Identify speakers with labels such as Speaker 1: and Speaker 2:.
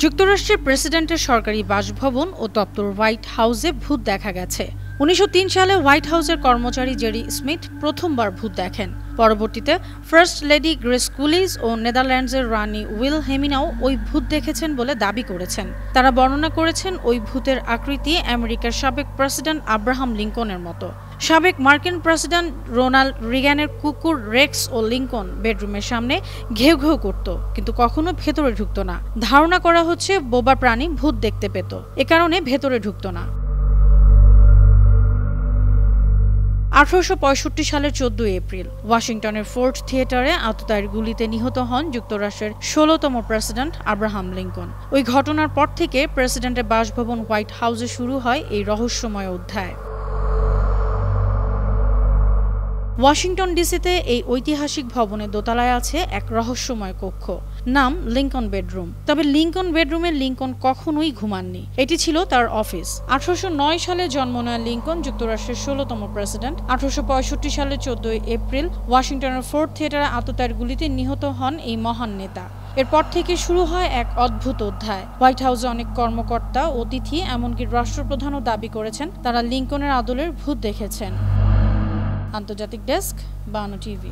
Speaker 1: যুক্তরাষ্ট্রের প্রেসিডেন্টের সরকারি বাসভবন ও দপ্তর হোয়াইট হাউসে ভূত দেখা গেছে। ১৯০৩ সালে হোয়াইট হাউসের কর্মচারী জেরি স্মিথ প্রথমবার ভূত দেখেন। পরবর্তীতে ফার্স্ট লেডি গ্রেস কুলিজ ও নেদারল্যান্ডসের রানী উইলহেমিনাও ওই ভূত দেখেছেন বলে দাবি করেছেন। তারা বর্ণনা করেছেন ওই ভূতের আকৃতি আমেরিকার সাবেক প্রেসিডেন্ট আব্রাহাম লিঙ্কনের মতো। সাবেক মার্কিন প্রেসিডেন্ট রোনাল্ড রিগ্যানের কুকুর রেক্স ও লিঙ্কন বেডরুমের সামনে ঘেউ ঘেউ করত, কিন্তু কখনো ভেতরে ঢুকতো না। ধারণা করা হচ্ছে বোবা প্রাণী ভূত দেখতে পেত, এ কারণে ভেতরে ঢুকতো না। ১৮৬৫ সালের ১৪ এপ্রিল ওয়াশিংটনের ফোর্ড থিয়েটারে আততায়ীর গুলিতে নিহত হন যুক্তরাষ্ট্রের ১৬তম প্রেসিডেন্ট আব্রাহাম লিঙ্কন। ওই ঘটনার পর থেকে প্রেসিডেন্টের বাসভবন হোয়াইট হাউসে শুরু হয় এই রহস্যময় অধ্যায়। ওয়াশিংটন ডিসিতে এই ঐতিহাসিক ভবনের দোতলায় আছে এক রহস্যময় কক্ষ, নাম লিঙ্কন বেডরুম। তবে লিঙ্কন বেডরুমে লিঙ্কন কখনোই ঘুমাননি, এটি ছিল তার অফিস। ১৮০৯ সালে জন্ম নেওয়া লিঙ্কন যুক্তরাষ্ট্রের ১৬তম প্রেসিডেন্ট। ১৮৬৫ সালের ১৪ এপ্রিল ওয়াশিংটনের ফোর্ড থিয়েটারে আততায়ীর গুলিতে নিহত হন এই মহান নেতা। এরপর থেকে শুরু হয় এক অদ্ভুত অধ্যায়। হোয়াইট হাউসে অনেক কর্মকর্তা, অতিথি, এমনকি রাষ্ট্রপ্রধানও দাবি করেছেন তারা লিঙ্কনের আদলের ভূত দেখেছেন। আন্তর্জাতিক ডেস্ক, বানো টিভি।